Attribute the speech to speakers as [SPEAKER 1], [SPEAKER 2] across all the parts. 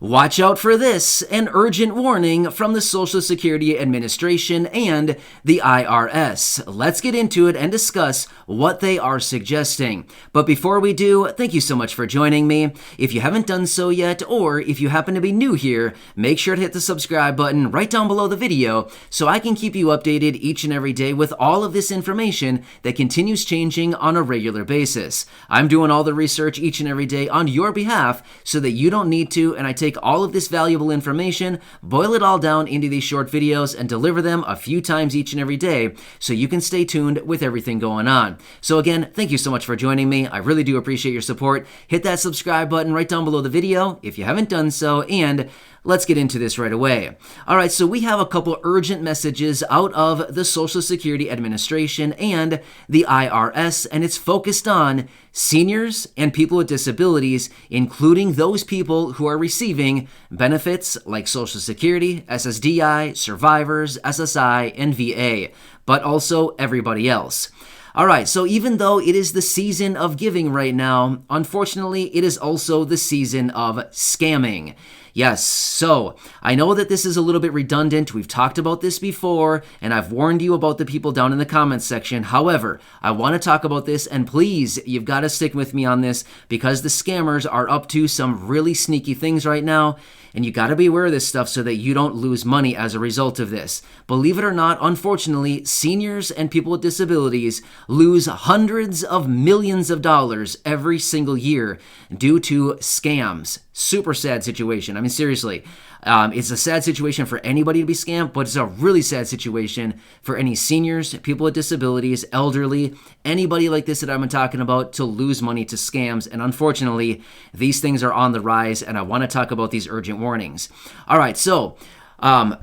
[SPEAKER 1] Watch out for this, an urgent warning from the Social Security Administration and the IRS. Let's get into it and discuss what they are suggesting. But before we do, thank you so much for joining me. If you haven't done so yet, or if you happen to be new here, make sure to hit the subscribe button right down below the video so I can keep you updated each and every day with all of this information that continues changing on a regular basis. I'm doing all the research each and every day on your behalf so that you don't need to, and I take all of this valuable information, boil it all down into these short videos, and deliver them a few times each and every day so you can stay tuned with everything going on. So again, thank you so much for joining me. I really do appreciate your support. Hit that subscribe button right down below the video if you haven't done so, and let's get into this right away. All right, so we have a couple urgent messages out of the Social Security Administration and the IRS, and it's focused on seniors and people with disabilities, including those people who are receiving benefits like Social Security, SSDI, survivors, SSI, and VA, but also everybody else. All right, so even though it is the season of giving right now, unfortunately, it is also the season of scamming. Yes, so I know that this is a little bit redundant. We've talked about this before, and I've warned you about the people down in the comments section. However, I want to talk about this, and please, you've got to stick with me on this because the scammers are up to some really sneaky things right now, and you got to be aware of this stuff so that you don't lose money as a result of this. Believe it or not, unfortunately, seniors and people with disabilities lose hundreds of millions of dollars every single year due to scams. Super sad situation. I mean, seriously, it's a sad situation for anybody to be scammed, but it's a really sad situation for any seniors, people with disabilities, elderly, anybody like this that I've been talking about to lose money to scams. And unfortunately, these things are on the rise, and I want to talk about these urgent warnings. All right, so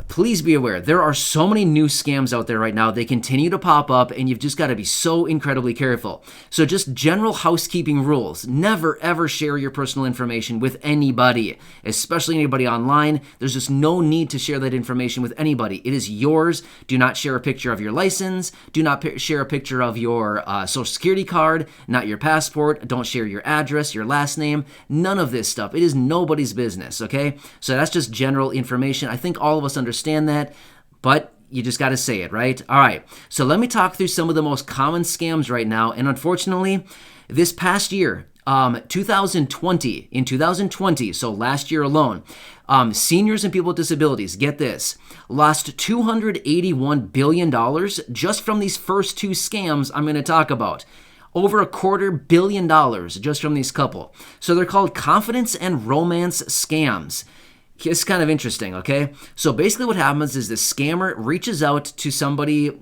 [SPEAKER 1] please be aware, there are so many new scams out there right now. They continue to pop up, and you've just got to be so incredibly careful. So just general housekeeping rules. Never, ever share your personal information with anybody, especially anybody online. There's just no need to share that information with anybody. It is yours. Do not share a picture of your license. Do not share a picture of your Social Security card, not your passport. Don't share your address, your last name, none of this stuff. It is nobody's business, okay? So that's just general information. I think all of us understand that, but you just got to say it, right? All right, so let me talk through some of the most common scams right now, and unfortunately, this past year, 2020, so last year alone, seniors and people with disabilities, get this, lost $281 billion just from these first two scams I'm going to talk about. Over $250 million just from these couple. So they're called confidence and romance scams. It's kind of interesting, okay? So basically what happens is the scammer reaches out to somebody,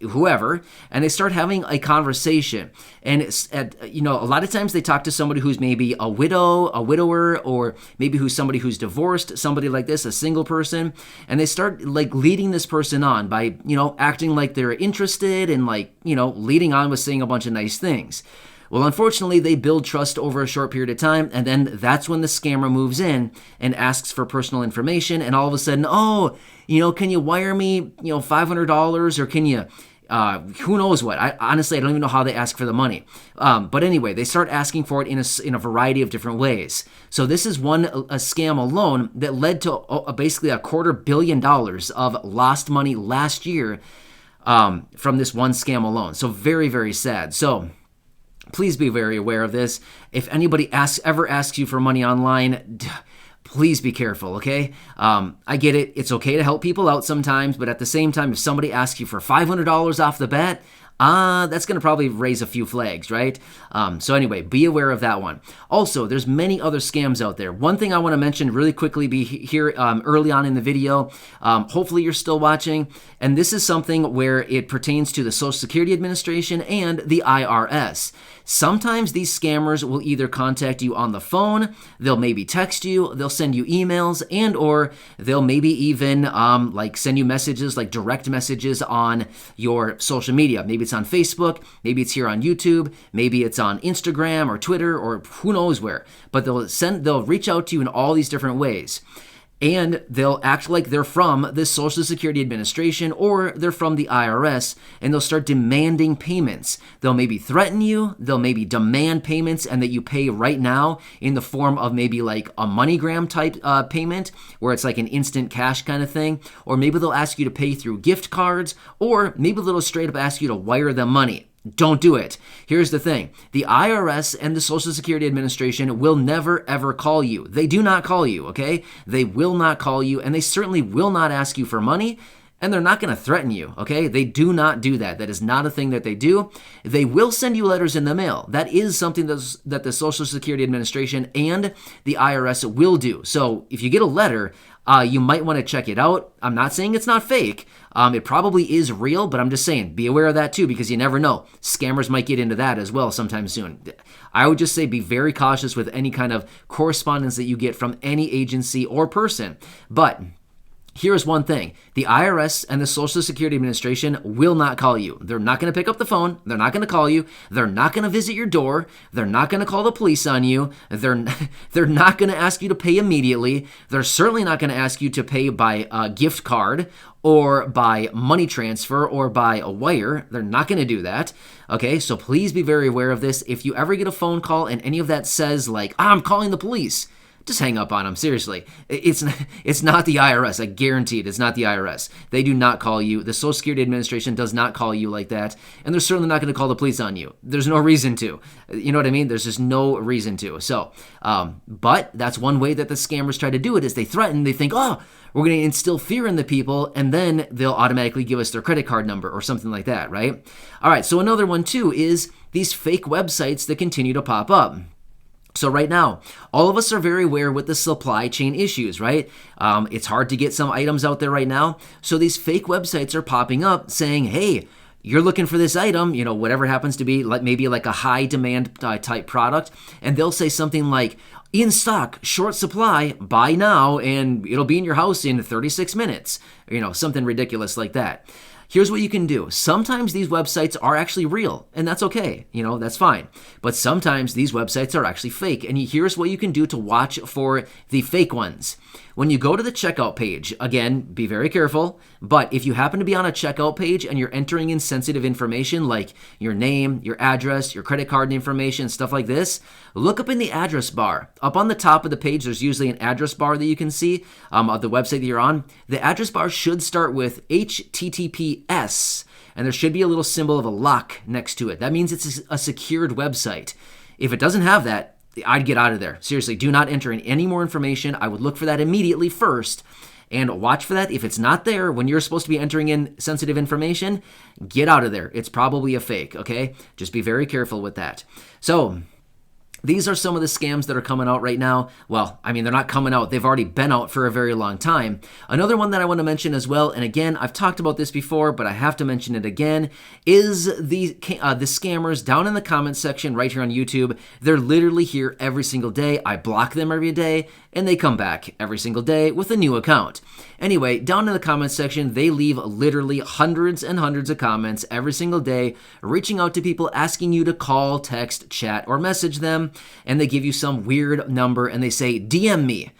[SPEAKER 1] whoever, and they start having a conversation. And it's a lot of times they talk to somebody who's maybe a widower, or maybe who's somebody who's divorced, somebody like this, a single person. And they start leading this person on by, acting like they're interested and leading on with saying a bunch of nice things. Well, unfortunately, they build trust over a short period of time, and then that's when the scammer moves in and asks for personal information, and all of a sudden, can you wire me, $500, or can you, who knows what? Honestly, I don't even know how they ask for the money. But anyway, they start asking for it in a variety of different ways. So this is a scam alone that led to basically $250 million of lost money last year from this one scam alone. So very, very sad. So please be very aware of this. If anybody ever asks you for money online, please be careful, okay? I get it. It's okay to help people out sometimes, but at the same time, if somebody asks you for $500 off the bat, that's going to probably raise a few flags, right? So anyway, be aware of that one. Also, there's many other scams out there. One thing I want to mention really quickly here early on in the video, hopefully you're still watching, and this is something where it pertains to the Social Security Administration and the IRS. Sometimes these scammers will either contact you on the phone, they'll maybe text you, they'll send you emails, and or they'll maybe even send you messages, like direct messages on your social media. Maybe it's on Facebook, maybe it's here on YouTube, maybe it's on Instagram or Twitter or who knows where. But they'll reach out to you in all these different ways. And they'll act like they're from the Social Security Administration or they're from the IRS, and they'll start demanding payments. They'll maybe threaten you, they'll maybe demand payments and that you pay right now in the form of maybe like a MoneyGram type payment where it's like an instant cash kind of thing. Or maybe they'll ask you to pay through gift cards, or maybe they'll straight up ask you to wire them money. Don't do it. Here's the thing. The IRS and the Social Security Administration will never, ever call you. They do not call you, okay? They will not call you, and they certainly will not ask you for money, and they're not going to threaten you, okay? They do not do that. That is not a thing that they do. They will send you letters in the mail. That is something that the Social Security Administration and the IRS will do. So if you get a letter, you might want to check it out. I'm not saying it's not fake. It probably is real, but I'm just saying, be aware of that too, because you never know. Scammers might get into that as well sometime soon. I would just say be very cautious with any kind of correspondence that you get from any agency or person. But here's one thing. The IRS and the Social Security Administration will not call you. They're not going to pick up the phone. They're not going to call you. They're not going to visit your door. They're not going to call the police on you. They're not going to ask you to pay immediately. They're certainly not going to ask you to pay by a gift card or by money transfer or by a wire. They're not going to do that. Okay, so please be very aware of this. If you ever get a phone call and any of that says like, I'm calling the police, just hang up on them. Seriously. It's not the IRS. I guarantee it. It's not the IRS. They do not call you. The Social Security Administration does not call you like that. And they're certainly not going to call the police on you. There's no reason to. You know what I mean? There's just no reason to. So, but that's one way that the scammers try to do it is they threaten. They think, oh, we're going to instill fear in the people, and then they'll automatically give us their credit card number or something like that, right? All right, so another one too is these fake websites that continue to pop up. So right now, all of us are very aware with the supply chain issues, right? It's hard to get some items out there right now. So these fake websites are popping up saying, hey, you're looking for this item, you know, whatever happens to be, like maybe like a high demand type product. And they'll say something like, in stock, short supply, buy now, and it'll be in your house in 36 minutes. You know, something ridiculous like that. Here's what you can do. Sometimes these websites are actually real, and that's okay. You know, that's fine. But sometimes these websites are actually fake, and here's what you can do to watch for the fake ones. When you go to the checkout page, again, be very careful, but if you happen to be on a checkout page and you're entering in sensitive information like your name, your address, your credit card information, stuff like this, look up in the address bar. Up on the top of the page, there's usually an address bar that you can see of the website that you're on. The address bar should start with HTTPS, and there should be a little symbol of a lock next to it. That means it's a secured website. If it doesn't have that, I'd get out of there. Seriously, do not enter in any more information. I would look for that immediately first and watch for that. If it's not there when you're supposed to be entering in sensitive information, get out of there. It's probably a fake, okay? Just be very careful with that. So these are some of the scams that are coming out right now. Well, I mean, they're not coming out. They've already been out for a very long time. Another one that I want to mention as well, and again, I've talked about this before, but I have to mention it again, is the scammers down in the comments section right here on YouTube. They're literally here every single day. I block them every day, and they come back every single day with a new account. Anyway, down in the comments section, they leave literally hundreds and hundreds of comments every single day, reaching out to people, asking you to call, text, chat, or message them, and they give you some weird number, and they say, DM me.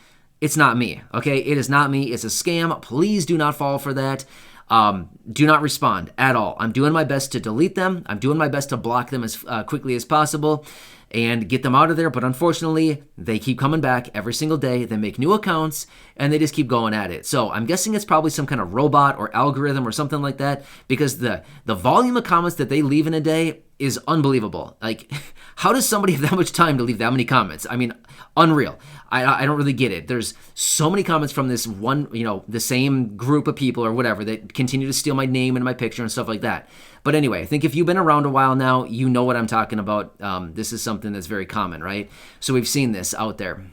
[SPEAKER 1] It's not me, okay? It is not me. It's a scam. Please do not fall for that. Do not respond at all. I'm doing my best to delete them. I'm doing my best to block them as quickly as possible and get them out of there. But unfortunately, they keep coming back every single day. They make new accounts and they just keep going at it. So I'm guessing it's probably some kind of robot or algorithm or something like that, because the volume of comments that they leave in a day is unbelievable. Like, how does somebody have that much time to leave that many comments? I mean, unreal. I don't really get it. There's so many comments from this one, you know, the same group of people or whatever that continue to steal my name and my picture and stuff like that. But anyway, I think if you've been around a while now, you know what I'm talking about. This is something that's very common, right? So we've seen this out there.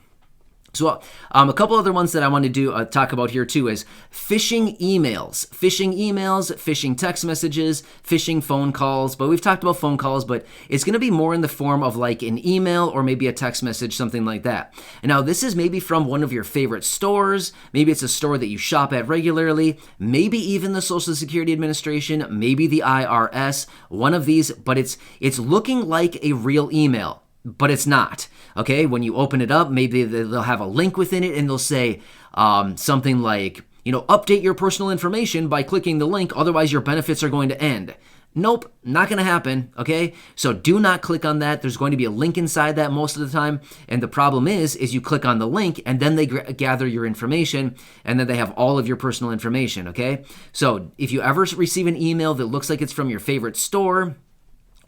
[SPEAKER 1] So a couple other ones that I want to talk about here too is phishing emails, phishing text messages, phishing phone calls. But we've talked about phone calls, but it's going to be more in the form of like an email or maybe a text message, something like that. And now this is maybe from one of your favorite stores. Maybe it's a store that you shop at regularly, maybe even the Social Security Administration, maybe the IRS, one of these, but it's looking like a real email. but it's not. Okay, when you open it up, maybe they'll have a link within it and they'll say something like, update your personal information by clicking the link, otherwise your benefits are going to end. Nope, not going to happen, okay? So do not click on that. There's going to be a link inside that most of the time, and the problem is you click on the link, and then they gather your information, and then they have all of your personal information, okay? So if you ever receive an email that looks like it's from your favorite store,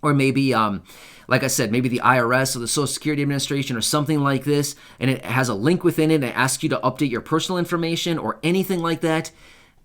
[SPEAKER 1] or maybe, like I said, maybe the IRS or the Social Security Administration or something like this, and it has a link within it and it asks you to update your personal information or anything like that,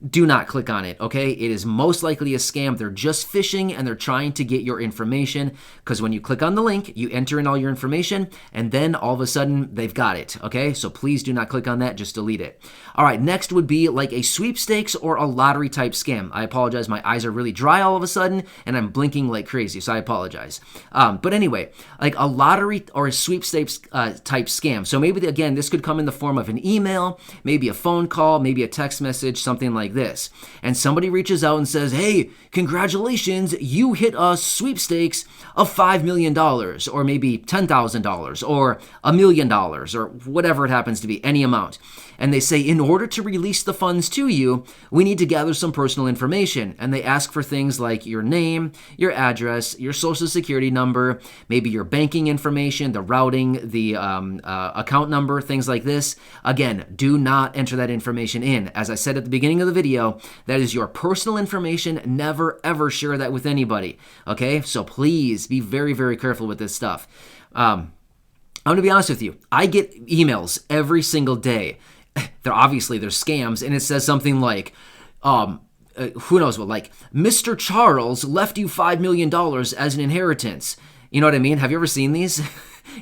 [SPEAKER 1] do not click on it, okay? It is most likely a scam. They're just phishing and they're trying to get your information, because when you click on the link, you enter in all your information and then all of a sudden they've got it, okay? So please do not click on that, just delete it. All right, next would be like a sweepstakes or a lottery type scam. I apologize, my eyes are really dry all of a sudden and I'm blinking like crazy, so I apologize. But anyway, like a lottery or a sweepstakes type scam. So maybe, again, this could come in the form of an email, maybe a phone call, maybe a text message, something like this. And somebody reaches out and says, hey, congratulations, you hit a sweepstakes of $5 million, or maybe $10,000, or $1 million, or whatever it happens to be, any amount. And they say, in order to release the funds to you, we need to gather some personal information. And they ask for things like your name, your address, your social security number, maybe your banking information, the routing, the account number, things like this. Again, do not enter that information in. As I said at the beginning of the video, that is your personal information. Never, ever share that with anybody. Okay? So please be very, very careful with this stuff. I'm going to be honest with you. I get emails every single day. They're scams, and it says something like, who knows what, like, Mr. Charles left you $5 million as an inheritance. You know what I mean? Have you ever seen these?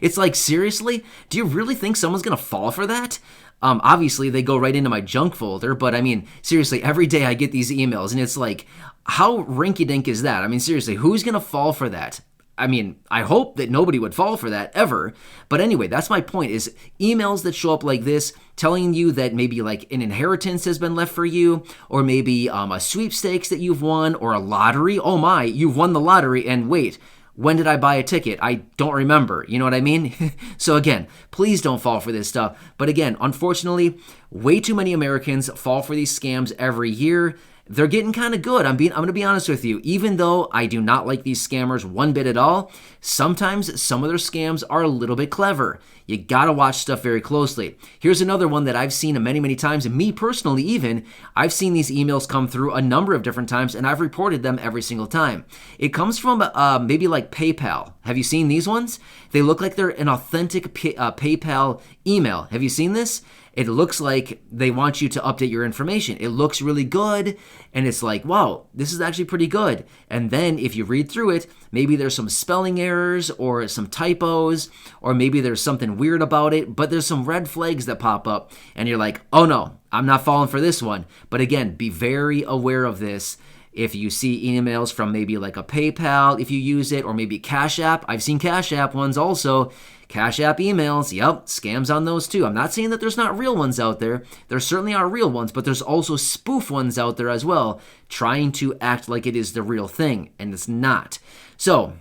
[SPEAKER 1] It's like, seriously? Do you really think someone's going to fall for that? Obviously, they go right into my junk folder, but I mean, seriously, every day I get these emails, and it's like, how rinky-dink is that? I mean, seriously, who's going to fall for that? I mean, I hope that nobody would fall for that ever. But anyway, that's my point, is emails that show up like this telling you that maybe like an inheritance has been left for you, or maybe a sweepstakes that you've won, or a lottery. Oh my, you've won the lottery, and wait, when did I buy a ticket? I don't remember. You know what I mean? So again, please don't fall for this stuff. But again, unfortunately, way too many Americans fall for these scams every year. They're getting kind of good. I'm going to be honest with you. Even though I do not like these scammers one bit at all, sometimes some of their scams are a little bit clever. You got to watch stuff very closely. Here's another one that I've seen many, many times. And me personally, even, I've seen these emails come through a number of different times, and I've reported them every single time. It comes from maybe like PayPal. Have you seen these ones? They look like they're an authentic PayPal email. Have you seen this? It looks like they want you to update your information. It looks really good, and it's like, wow, this is actually pretty good. And then if you read through it, maybe there's some spelling errors or some typos, or maybe there's something weird about it, but there's some red flags that pop up, and you're like, oh no, I'm not falling for this one. But again, be very aware of this. If you see emails from maybe like a PayPal, if you use it, or maybe Cash App. I've seen Cash App ones also. Cash App emails, yep, scams on those too. I'm not saying that there's not real ones out there. There certainly are real ones, but there's also spoof ones out there as well, trying to act like it is the real thing, and it's not. So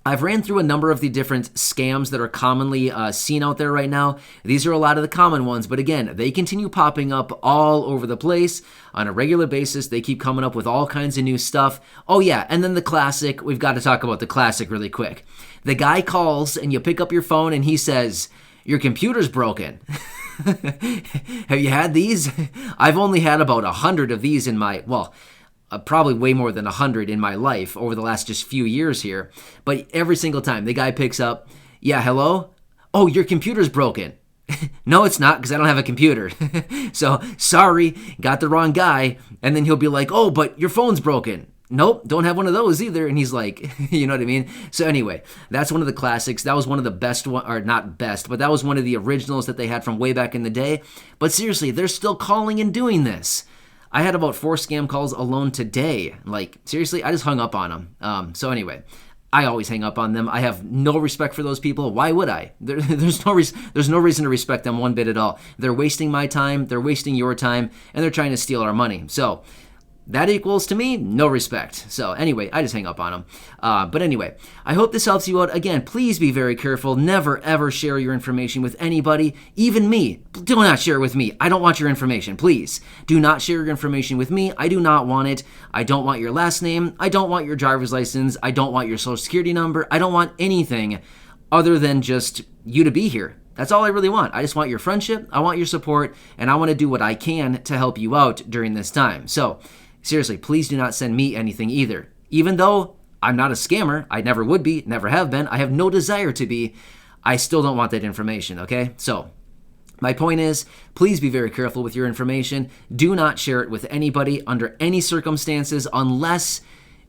[SPEAKER 1] I've ran through a number of the different scams that are commonly seen out there right now. These are a lot of the common ones, but again, they continue popping up all over the place on a regular basis. They keep coming up with all kinds of new stuff. Oh yeah, and then the classic, we've got to talk about the classic really quick. The guy calls and you pick up your phone and he says, your computer's broken. Have you had these? I've only had about 100 of these in my, probably way more than 100 in my life over the last just few years here. But every single time the guy picks up, yeah, hello? Oh, your computer's broken. No, it's not, because I don't have a computer. So, sorry, got the wrong guy. And then he'll be like, oh, but your phone's broken. Nope, don't have one of those either. And he's like, you know what I mean? So anyway, that's one of the classics. That was one of the best one, or not best, but that was one of the originals that they had from way back in the day. But seriously, they're still calling and doing this. I had about 4 scam calls alone today. Like, seriously, I just hung up on them. So anyway, I always hang up on them. I have no respect for those people. Why would I? There's no reason to respect them one bit at all. They're wasting my time, they're wasting your time, and they're trying to steal our money. So that equals to me no respect. So anyway, I just hang up on them. But anyway, I hope this helps you out. Again, please be very careful. Never ever share your information with anybody, even me. Do not share it with me. I don't want your information. Please do not share your information with me. I do not want it. I don't want your last name. I don't want your driver's license. I don't want your social security number. I don't want anything other than just you to be here. That's all I really want. I just want your friendship. I want your support, and I want to do what I can to help you out during this time. So seriously, please do not send me anything either. Even though I'm not a scammer, I never would be, never have been, I have no desire to be, I still don't want that information, okay? So my point is, please be very careful with your information. Do not share it with anybody under any circumstances unless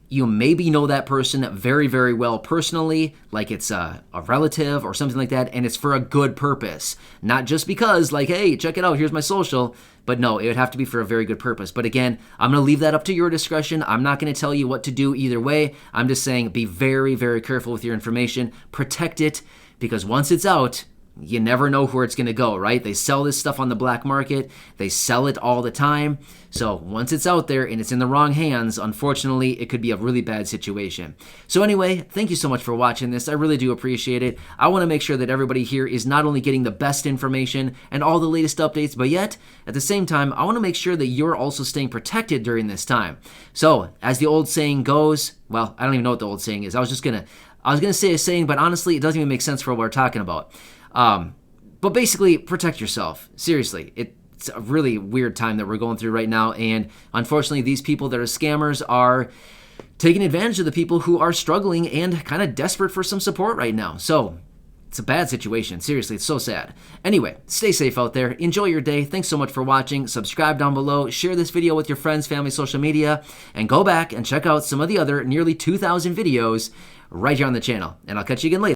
[SPEAKER 1] you maybe know that person very, very well personally, like it's a relative or something like that, and it's for a good purpose. Not just because, like, hey, check it out, here's my social. But no, it would have to be for a very good purpose. But again, I'm going to leave that up to your discretion. I'm not going to tell you what to do either way. I'm just saying be very, very careful with your information. Protect it, because once it's out, you never know where it's going to go, right? They sell this stuff on the black market. They sell it all the time. So once it's out there and it's in the wrong hands, unfortunately, it could be a really bad situation. So anyway, thank you so much for watching this. I really do appreciate it. I want to make sure that everybody here is not only getting the best information and all the latest updates, but yet, at the same time, I want to make sure that you're also staying protected during this time. So, as the old saying goes, well, I don't even know what the old saying is. I was going to say a saying, but honestly, it doesn't even make sense for what we're talking about. But basically, protect yourself. Seriously, it's a really weird time that we're going through right now, and unfortunately, these people that are scammers are taking advantage of the people who are struggling and kind of desperate for some support right now. So it's a bad situation. Seriously, it's so sad. Anyway, stay safe out there. Enjoy your day. Thanks so much for watching. Subscribe down below. Share this video with your friends, family, social media, and go back and check out some of the other nearly 2,000 videos right here on the channel. And I'll catch you again later.